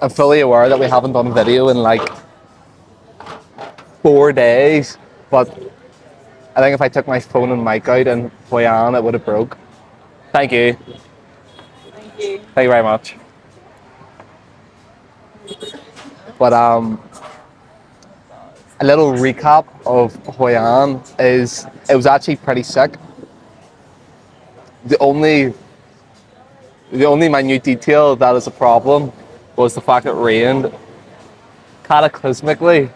I'm fully aware that we haven't done a video in like 4 days, but I think if I took my phone and mic out in Hoi An, it would have broke. Thank you. Thank you. Thank you very much. But a little recap of Hoi An is it was actually pretty sick. The only minute detail that is a problem was the fact it rained cataclysmically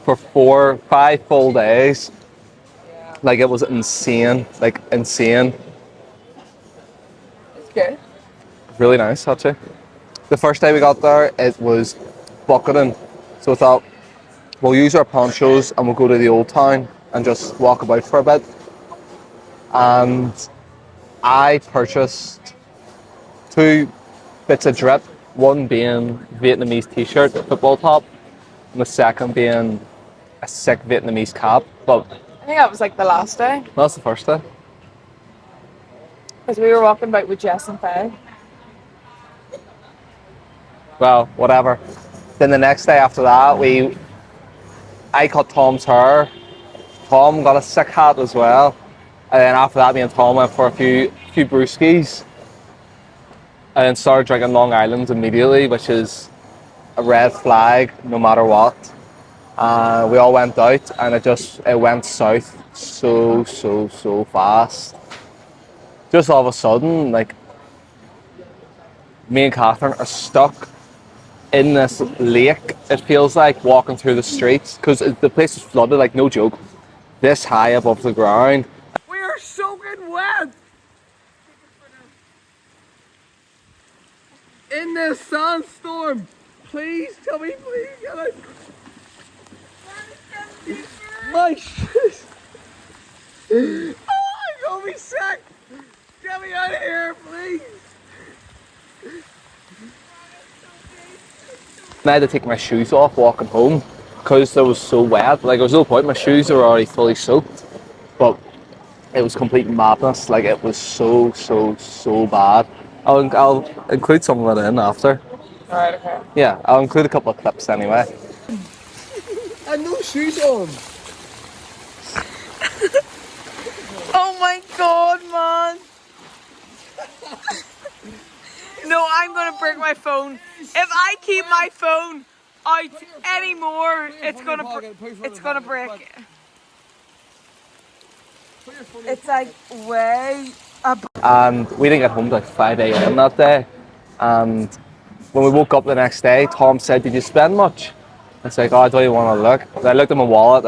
for 5 full days. Yeah. Like it was insane, like insane. It's good. Really nice actually. The first day we got there, it was bucketing, so we thought we'll use our ponchos and we'll go to the old town and just walk about for a bit. And I purchased 2 bits of drip, one being Vietnamese t-shirt, football top, and the second being a sick Vietnamese cap. But I think that was like the last day that's the first day. because we were walking about with Jess and Faye. Well, whatever. Then the next day after that, I cut Tom's hair. Tom got a sick hat as well. And then after that, me and Tom went for a few brewskis. And then started drinking Long Island's immediately, which is a red flag no matter what. We all went out and it went south so fast. Just all of a sudden, like, me and Catherine are stuck in this lake, it feels like, walking through the streets, because the place is flooded, like, no joke, this high above the ground. We are soaking wet in this sandstorm. Please tell me, please get out. My shoes. Oh, I'm gonna be sick. Get me out of here, please. I had to take my shoes off walking home because it was so wet. Like, there was no point. My shoes were already fully soaked, but it was complete madness. Like, it was so bad. I'll include some of it in after. Alright, okay. Yeah, I'll include a couple of clips anyway. And no shoes on. Oh my god, man! No, I'm gonna break my phone. If I keep my phone out anymore, it's gonna break. It's like way up. And we didn't get home till like 5 a.m. that day. And when we woke up the next day, Tom said, "Did you spend much?" I was like, "Oh, I don't even want to look." I looked at my wallet.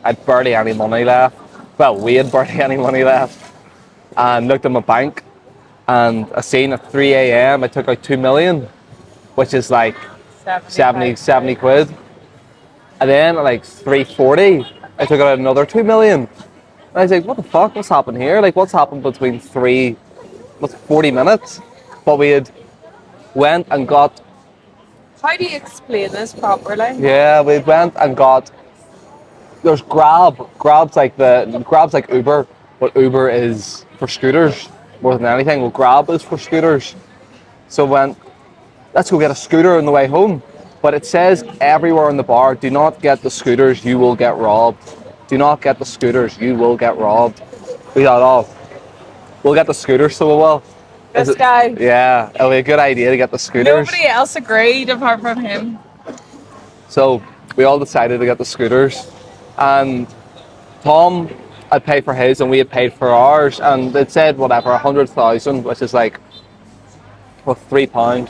I'd barely any money left. Well, we had barely any money left. And looked at my bank, and I seen at 3 a.m. I took out 2 million, which is like 70 quid. And then at like 3:40, I took out another 2 million. And I was like, what the fuck? What's happened here? Like, what's happened between 40 minutes? But we had went and got. How do you explain this properly? Yeah, we went and got. There's Grab's like Uber, but Uber is for scooters more than anything. Well, Grab is for scooters. So let's go get a scooter on the way home. But it says everywhere in the bar, do not get the scooters, you will get robbed. Do not get the scooters, you will get robbed. We thought, oh, we'll get the scooters, so we will. This guy. Yeah, it'll be a good idea to get the scooters. Nobody else agreed apart from him. So we all decided to get the scooters. And Tom had paid for his and we had paid for ours. And it said, whatever, 100,000, which is like, well, £3.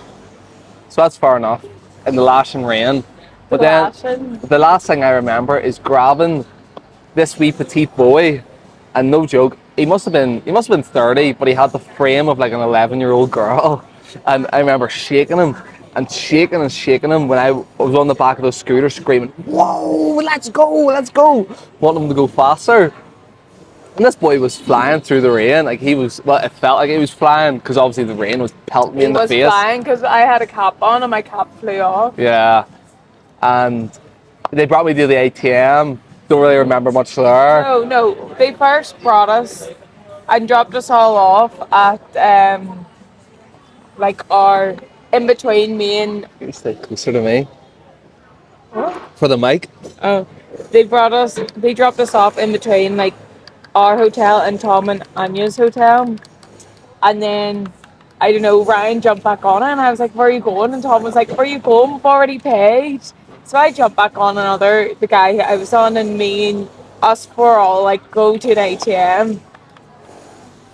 So that's fair enough in the lashing rain. But then the last thing I remember is grabbing this wee petite boy, and no joke, he must have been 30, but he had the frame of like an 11-year-old girl. And I remember shaking him when I was on the back of the scooter screaming, "Whoa, let's go," wanting him to go faster. And this boy was flying through the rain, like it felt like he was flying, because obviously the rain was pelting me in the face. He was flying because I had a cap on and my cap flew off. Yeah, and they brought me to the ATM. Don't really remember much there. No, they first brought us and dropped us all off at like our in between me and You stay closer to me what? for the mic. Oh, they dropped us off in between like our hotel and Tom and Anya's hotel. And then, I don't know, Ryan jumped back on it and I was like, where are you going? And Tom was like, where are you going? We've already paid. So I jumped back on the guy I was on, and me and us four all like go to an ATM.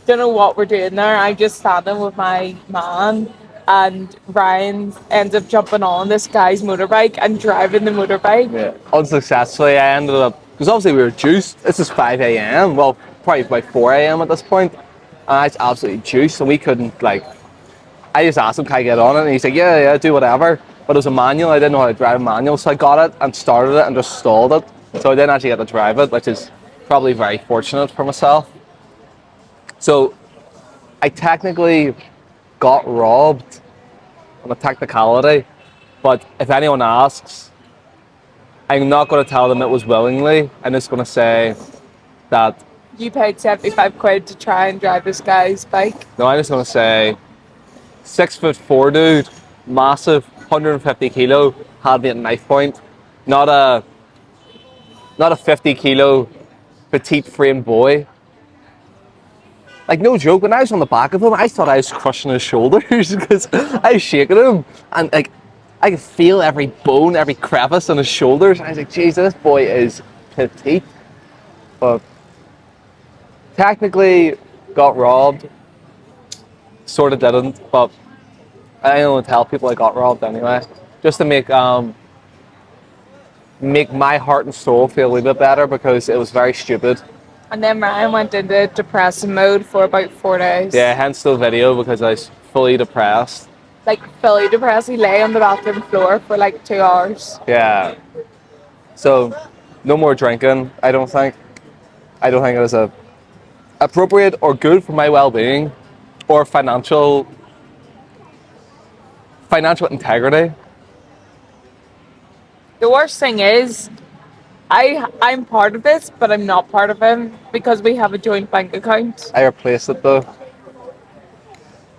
Don't know what we're doing there. I'm just standing with my man, and Ryan ends up jumping on this guy's motorbike and driving the motorbike. Yeah. Unsuccessfully, I ended up, because obviously we were juiced. This is 5 a.m. Well, probably by 4 a.m. at this point. And it's absolutely juiced, so we couldn't, like, I just asked him, can I get on it? And he's like, yeah, do whatever. But it was a manual, I didn't know how to drive a manual, so I got it and started it and just stalled it. So I didn't actually get to drive it, which is probably very fortunate for myself. So I technically got robbed on a technicality, but if anyone asks, I'm not going to tell them it was willingly. I'm just going to say that, You paid 75 quid to try and drive this guy's bike. no, I'm just going to say 6'4" dude, massive, 150 kilo, had me at knife point. Not a 50 kilo petite frame boy. Like, no joke, when I was on the back of him, I thought I was crushing his shoulders because I was shaking him, and like I could feel every bone, every crevice in his shoulders. I was like, Jesus, this boy is petite. But technically got robbed. Sort of didn't, but I don't want to tell people I got robbed anyway, just to make my heart and soul feel a little bit better, because it was very stupid. And then Ryan went into depressing mode for about 4 days. Yeah, hence the video, because I was fully depressed. Like fully depressed. He lay on the bathroom floor for like 2 hours. Yeah. So, no more drinking, I don't think. I don't think it is appropriate or good for my well-being or financial integrity. The worst thing is, I'm part of this, but I'm not part of him because we have a joint bank account. I replaced it though.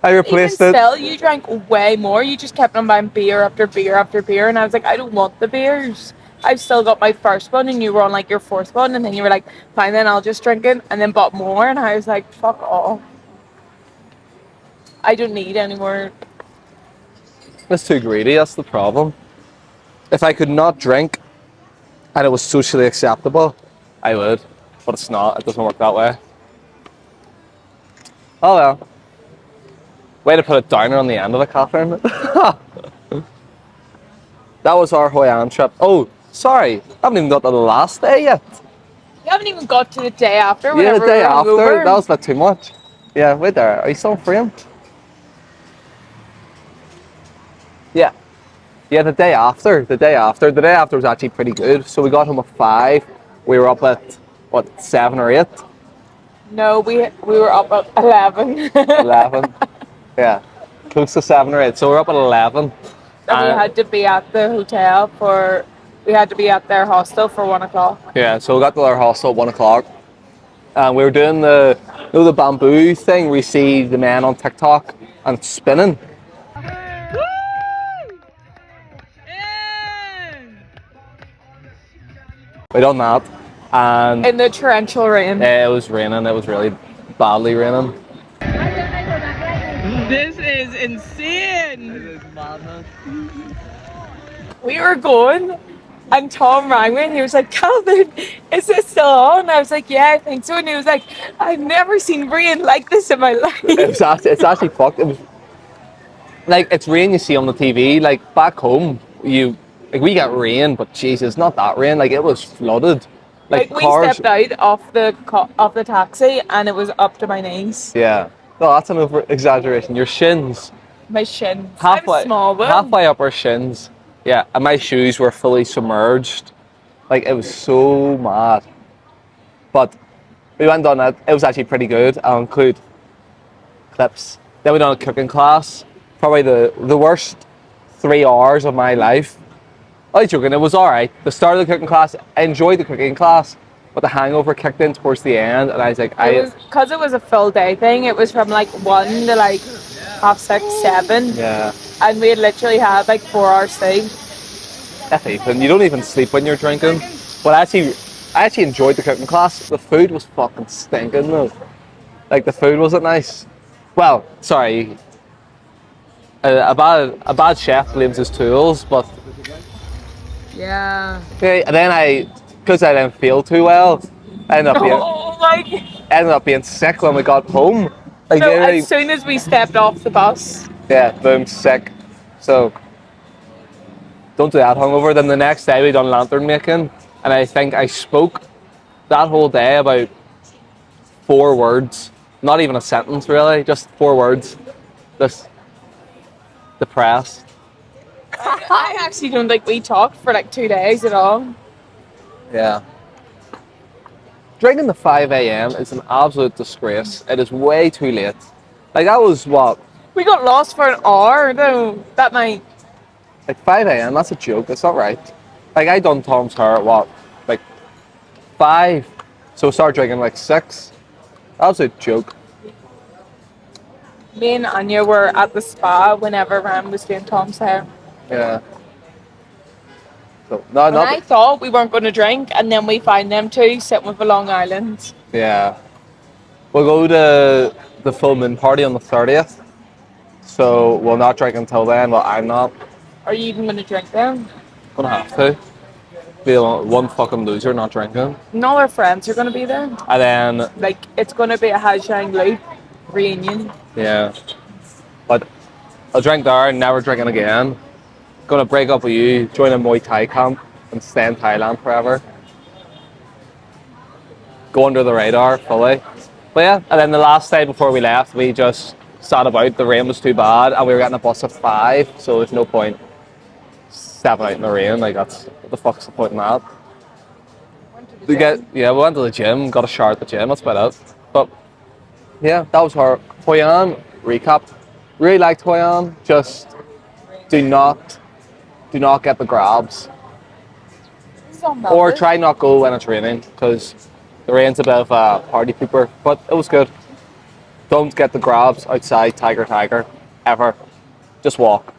I replaced Even it. still, you drank way more. You just kept on buying beer after beer after beer, and I was like, I don't want the beers. I've still got my first one, and you were on like your fourth one, and then you were like, fine, then I'll just drink it, and then bought more, and I was like, fuck off. I don't need any more. It's too greedy, that's the problem. If I could not drink and it was socially acceptable, I would. But it's not, it doesn't work that way. Oh well. Way to put a downer on the end of it, Catherine. That was our Hoi An trip. Oh, sorry, I haven't even got to the last day yet. You haven't even got to the day after. Yeah, Whenever the day we were after, hungover. that was a bit too much. Yeah, wait there, are you still framed? Yeah. Yeah, the day after was actually pretty good. So we got home at 5. We were up at, what, 7 or 8? No, we were up at 11. 11. Yeah, close to 7 or 8. So we're up at 11. And we had to be at the hotel we had to be at their hostel for 1 o'clock. Yeah, so we got to our hostel at 1 o'clock. And we were doing the bamboo thing. We see the men on TikTok and it's spinning. We done that, and In the torrential rain. it was raining. It was really badly raining. This is insane. It is madness. We were going, and Tom rang me and he was like, Calvin, is this still on? I was like, yeah, I think so. And he was like, I've never seen rain like this in my life. It's actually fucked. It was like, it's rain you see on the TV. Like back home, we get rain, but Jesus, not that rain. Like it was flooded. Like we stepped out of the taxi and it was up to my knees. Yeah. No, that's an over exaggeration. Your shins. My shins. Halfway, I'm small, but halfway up our shins. Yeah, and my shoes were fully submerged. Like, it was so mad. But we went on it. It was actually pretty good. I'll include clips. Then we done a cooking class. Probably the worst 3 hours of my life. I'm joking, it was alright. The start of the cooking class, I enjoyed the cooking class, but the hangover kicked in towards the end, and I was like, because it was a full day thing. It was from like 1 to like 6:30, 7, Yeah. and we had literally had like 4 hours sleep. That's even. You don't even sleep when you're drinking. But I actually enjoyed the cooking class. The food was fucking stinking though. Like the food wasn't nice. Well, sorry. A bad chef blames his tools, but Yeah. okay. And then because I didn't feel too well, I Oh my! ended up being sick when we got home. Like No, literally, as soon as we stepped off the bus. yeah, boom, sick. So don't do that hungover. Then the next day we done lantern making, and I think I spoke that whole day about 4 words, not even a sentence really, just 4 words. Just depressed. I actually don't think we talked for like 2 days at all. Yeah. Drinking the 5 a.m. is an absolute disgrace. It is way too late. Like that was what, We got lost for an hour though that night. like 5 a.m. That's a joke. It's not right. Like I done Tom's hair at what, like 5. So we started drinking like 6. That was a joke. Me and Anya were at the spa whenever Ram was doing Tom's hair. Yeah. So no, And I not. thought we weren't going to drink, and then we find them two sitting with a Long Island. Yeah. We'll go to the full moon party on the 30th. So we'll not drink until then. Well, I'm not Are you even going to drink them? gonna have to. Be one fucking loser not drinking. And all our friends are going to be there. And then, Like, it's going to be a Hashang Loop reunion. yeah. But I'll drink there and never drinking again. Gonna break up with you, join a Muay Thai camp, and stay in Thailand forever. Go under the radar fully. But yeah, and then the last day before we left, we just sat about. The rain was too bad, and we were getting a bus at 5, so there's no point stepping out in the rain. Like that's what the fuck's the point in that? We went to the gym, got a shower at the gym. That's about it. But yeah, that was our Hoi An recap. Really liked Hoi An. Just do not get the grabs, or try not go when it's raining because the rain's a bit of a party pooper. But it was good. Don't get the grabs outside Tiger ever. Just walk.